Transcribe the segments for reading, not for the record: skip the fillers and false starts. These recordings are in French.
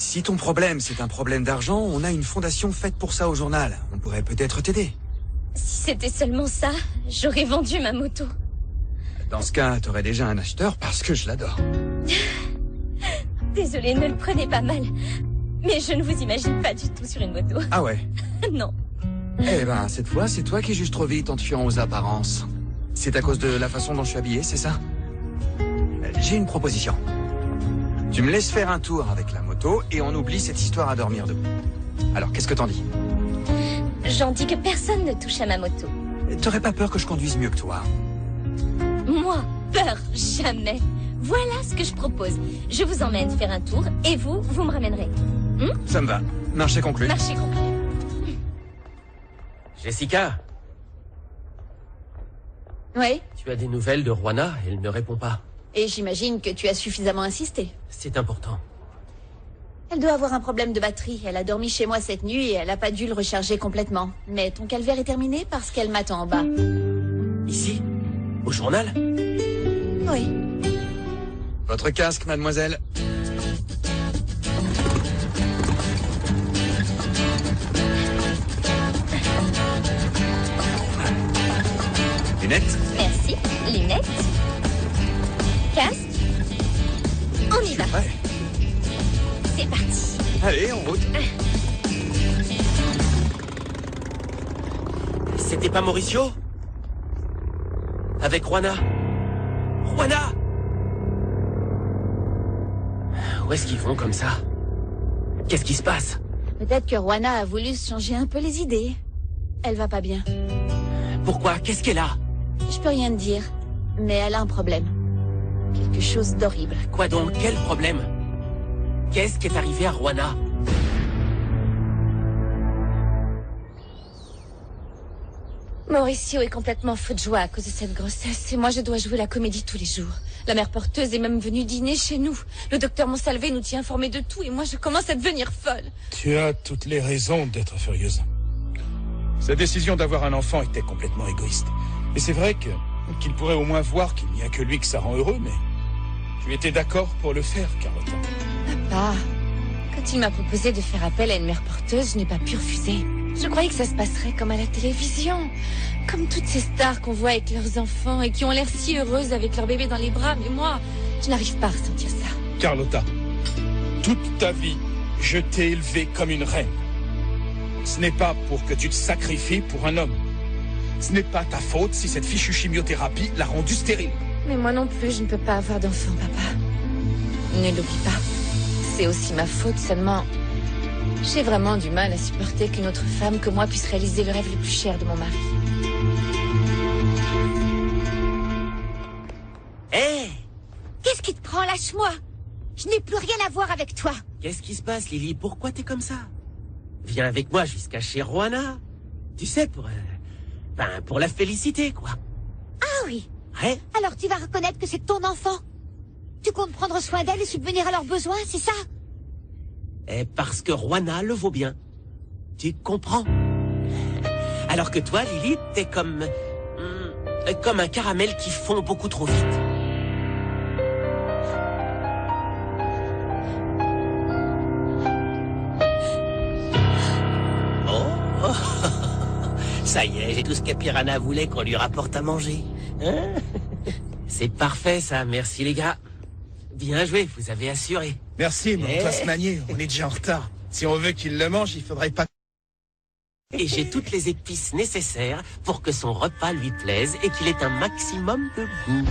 Si ton problème, c'est un problème d'argent, on a une fondation faite pour ça au journal. On pourrait peut-être t'aider. Si c'était seulement ça, j'aurais vendu ma moto. Dans ce cas, t'aurais déjà un acheteur parce que je l'adore. Désolée, ne le prenez pas mal. Mais je ne vous imagine pas du tout sur une moto. Ah ouais? Non. Eh ben, cette fois, c'est toi qui juges trop vite en te fiant aux apparences. C'est à cause de la façon dont je suis habillé, c'est ça? J'ai une proposition. Tu me laisses faire un tour avec la moto et on oublie cette histoire à dormir debout. Alors, qu'est-ce que t'en dis? J'en dis que personne ne touche à ma moto. T'aurais pas peur que je conduise mieux que toi? Moi, peur, jamais. Voilà ce que je propose. Je vous emmène faire un tour et vous me ramènerez. Ça me va. Marché conclu. Marché conclu. Jessica, Oui, tu as des nouvelles de Juana? Elle ne répond pas. et j'imagine que tu as suffisamment insisté. C'est important. Elle doit avoir un problème de batterie. Elle a dormi chez moi cette nuit et elle n'a pas dû le recharger complètement. Mais ton calvaire est terminé parce qu'elle m'attend en bas. Ici? Au journal? Oui. Votre casque, mademoiselle. Lunettes? Merci. Lunettes. Casque. On y va. Ouais. C'est parti. Allez, en route. C'était pas Mauricio? Avec Juana? Juana! Où est-ce qu'ils vont comme ça? Qu'est-ce qui se passe? Peut-être que Juana a voulu se changer un peu les idées. Elle va pas bien. Pourquoi? Qu'est-ce qu'elle a? Je peux rien te dire, mais elle a un problème. Quelque chose d'horrible. Quoi donc? Quel problème? Qu'est-ce qui est arrivé à Juana? Mauricio est complètement fou de joie à cause de cette grossesse et moi je dois jouer la comédie tous les jours. La mère porteuse est même venue dîner chez nous. Le docteur Monsalvé nous tient informés de tout et moi je commence à devenir folle. Tu as toutes les raisons d'être furieuse. Sa décision d'avoir un enfant était complètement égoïste. Et c'est vrai qu'il pourrait au moins voir qu'il n'y a que lui que ça rend heureux, mais tu étais d'accord pour le faire, Carlotta. Papa, quand il m'a proposé de faire appel à une mère porteuse, je n'ai pas pu refuser. Je croyais que ça se passerait comme à la télévision. Comme toutes ces stars qu'on voit avec leurs enfants et qui ont l'air si heureuses avec leur bébé dans les bras. Mais moi, je n'arrive pas à ressentir ça. Carlotta, toute ta vie, je t'ai élevée comme une reine. Ce n'est pas pour que tu te sacrifies pour un homme. Ce n'est pas ta faute si cette fichue chimiothérapie l'a rendue stérile. Mais moi non plus, je ne peux pas avoir d'enfant, papa. Ne l'oublie pas. C'est aussi ma faute, seulement... J'ai vraiment du mal à supporter qu'une autre femme que moi puisse réaliser le rêve le plus cher de mon mari. Hé! Qu'est-ce qui te prend? Lâche-moi. Je n'ai plus rien à voir avec toi. Qu'est-ce qui se passe, Lily? Pourquoi t'es comme ça? Viens avec moi jusqu'à chez Juana. Tu sais, pour la féliciter, quoi. Ah oui. Ouais? Alors tu vas reconnaître que c'est ton enfant. Tu comptes prendre soin d'elle et subvenir à leurs besoins, c'est ça? Et parce que Juana le vaut bien. Tu comprends? Alors que toi, Lily, t'es comme un caramel qui fond beaucoup trop vite. Oh, ça y est, j'ai tout ce que Piranha voulait qu'on lui rapporte à manger. Hein? C'est parfait, ça. Merci, les gars. Bien joué, vous avez assuré. Merci, mais on doit se manier, on est déjà en retard. Si on veut qu'il le mange, il faudrait pas... Et j'ai toutes les épices nécessaires pour que son repas lui plaise et qu'il ait un maximum de goût.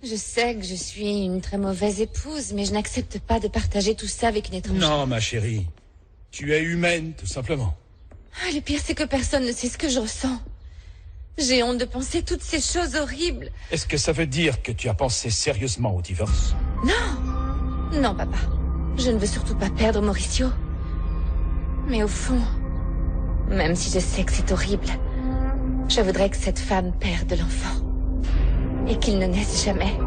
Je sais que je suis une très mauvaise épouse, mais je n'accepte pas de partager tout ça avec une étrangère. Non, ma chérie. Tu es humaine, tout simplement. Ah, le pire, c'est que personne ne sait ce que je ressens. J'ai honte de penser toutes ces choses horribles. Est-ce que ça veut dire que tu as pensé sérieusement au divorce? Non. Non, papa. Je ne veux surtout pas perdre Mauricio. Mais au fond, même si je sais que c'est horrible, je voudrais que cette femme perde l'enfant. Et qu'il ne naisse jamais.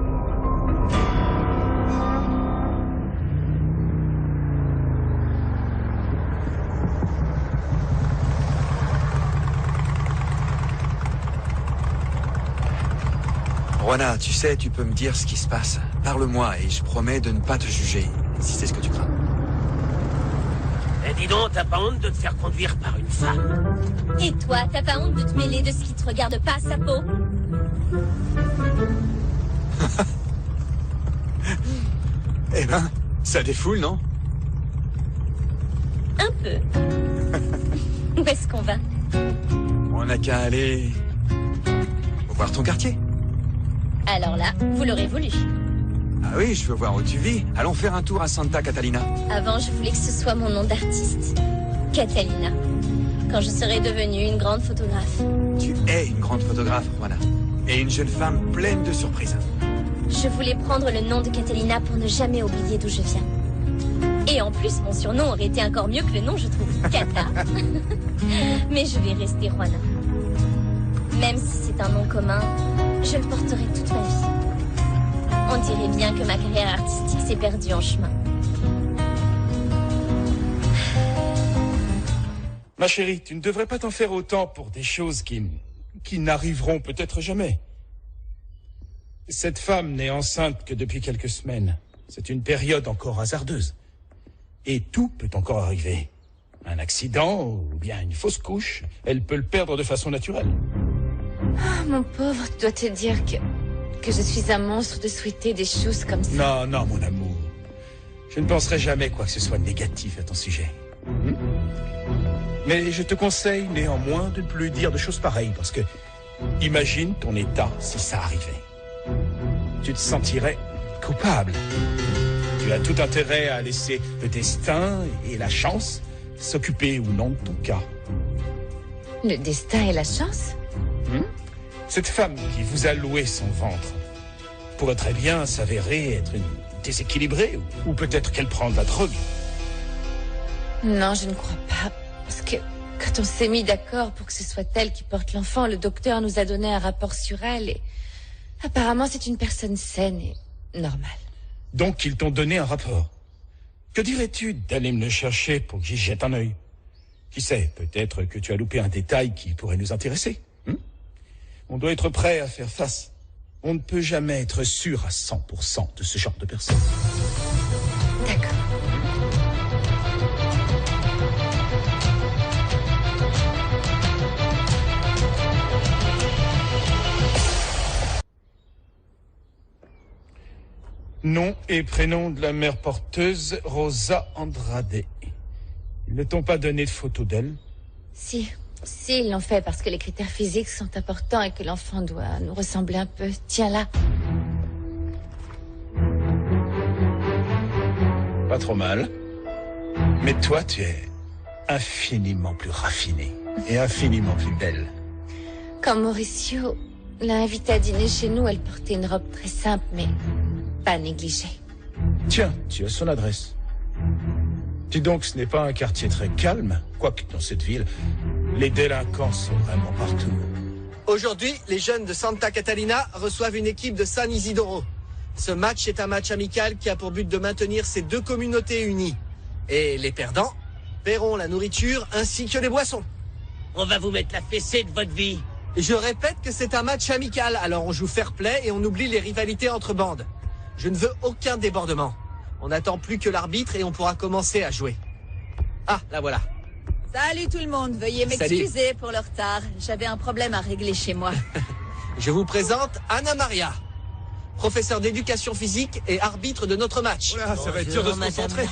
Juana, tu sais, tu peux me dire ce qui se passe. Parle-moi et je promets de ne pas te juger, si c'est ce que tu crains. Eh, dis donc, t'as pas honte de te faire conduire par une femme? Et toi, t'as pas honte de te mêler de ce qui te regarde pas, Sapo? Eh ben, ça défoule, non? Un peu. Où est-ce qu'on va? On n'a qu'à aller... voir ton quartier. Alors là, vous l'aurez voulu. Ah oui, je veux voir où tu vis. Allons faire un tour à Santa Catalina. Avant, je voulais que ce soit mon nom d'artiste. Catalina. Quand je serai devenue une grande photographe. Tu es une grande photographe, Juana. Et une jeune femme pleine de surprises. Je voulais prendre le nom de Catalina pour ne jamais oublier d'où je viens. Et en plus, mon surnom aurait été encore mieux que le nom, je trouve. Cata. Mais je vais rester Juana. Même si c'est un nom commun, je le porterai toute ma vie. On dirait bien que ma carrière artistique s'est perdue en chemin. Ma chérie, tu ne devrais pas t'en faire autant pour des choses qui n'arriveront peut-être jamais. Cette femme n'est enceinte que depuis quelques semaines. C'est une période encore hasardeuse. Et tout peut encore arriver. Un accident ou bien une fausse couche. Elle peut le perdre de façon naturelle. Ah, mon pauvre, tu dois te dire que je suis un monstre de souhaiter des choses comme ça. Non, non, mon amour. Je ne penserai jamais quoi que ce soit de négatif à ton sujet. Mais je te conseille néanmoins de ne plus dire de choses pareilles, parce que imagine ton état si ça arrivait. Tu te sentirais coupable. Tu as tout intérêt à laisser le destin et la chance s'occuper ou non de ton cas. Le destin et la chance? Cette femme qui vous a loué son ventre pourrait très bien s'avérer être une déséquilibrée, ou peut-être qu'elle prend de la drogue. Non, je ne crois pas. Parce que quand on s'est mis d'accord pour que ce soit elle qui porte l'enfant, le docteur nous a donné un rapport sur elle et apparemment c'est une personne saine et normale. Donc ils t'ont donné un rapport. Que dirais-tu d'aller me le chercher pour que j'y jette un œil? Qui sait, peut-être que tu as loupé un détail qui pourrait nous intéresser. On doit être prêt à faire face. On ne peut jamais être sûr à 100% de ce genre de personnes. D'accord. Nom et prénom de la mère porteuse, Rosa Andrade. Ils ne t'ont pas donné de photo d'elle? Si, ils l'ont fait parce que les critères physiques sont importants et que l'enfant doit nous ressembler un peu. Tiens là. Pas trop mal. Mais toi, tu es infiniment plus raffinée et infiniment plus belle. Quand Mauricio l'a invitée à dîner chez nous, elle portait une robe très simple, mais pas négligée. Tiens, tu as son adresse. Dis donc, ce n'est pas un quartier très calme, quoique dans cette ville, les délinquants sont vraiment partout. Aujourd'hui, les jeunes de Santa Catalina reçoivent une équipe de San Isidoro. Ce match est un match amical qui a pour but de maintenir ces deux communautés unies. Et les perdants paieront la nourriture ainsi que les boissons. On va vous mettre la fessée de votre vie. Et je répète que c'est un match amical, alors on joue fair play et on oublie les rivalités entre bandes. Je ne veux aucun débordement. On n'attend plus que l'arbitre et on pourra commencer à jouer. Ah, la voilà. Salut tout le monde, veuillez m'excuser pour le retard. J'avais un problème à régler chez moi. Je vous présente Anna Maria, professeure d'éducation physique et arbitre de notre match. Voilà, ça va être dur de se concentrer.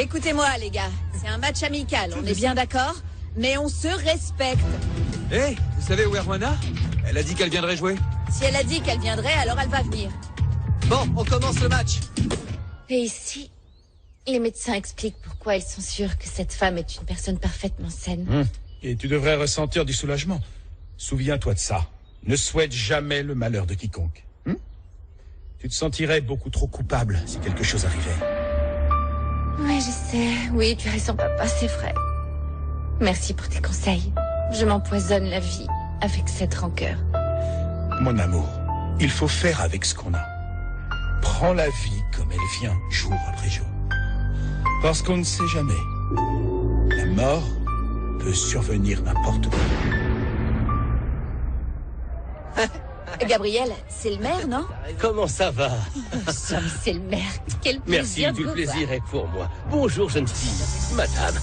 Écoutez-moi les gars, c'est un match amical, on est bien d'accord? Mais on se respecte. Hé, vous savez où est Juana? Elle a dit qu'elle viendrait jouer. Si elle a dit qu'elle viendrait, alors elle va venir. Bon, on commence le match. Et ici, les médecins expliquent pourquoi ils sont sûrs que cette femme est une personne parfaitement saine. Et tu devrais ressentir du soulagement. Souviens-toi de ça. Ne souhaite jamais le malheur de quiconque. Tu te sentirais beaucoup trop coupable si quelque chose arrivait. Ouais, je sais. Oui, tu as raison, papa, c'est vrai. Merci pour tes conseils. Je m'empoisonne la vie avec cette rancœur. Mon amour, il faut faire avec ce qu'on a. Prends la vie comme elle vient, jour après jour. Parce qu'on ne sait jamais. La mort peut survenir n'importe où. Gabriel, c'est le maire, non? Comment ça va? Somme, c'est le maire. Quel Merci, plaisir de tout le vous plaisir voir. est pour moi. Bonjour, jeune fille. Madame,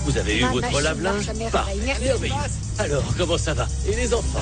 vous avez eu Ma votre machine lave-linge? marche à merveille, Parfait, merci. merveilleux. Alors, comment ça va? Et les enfants?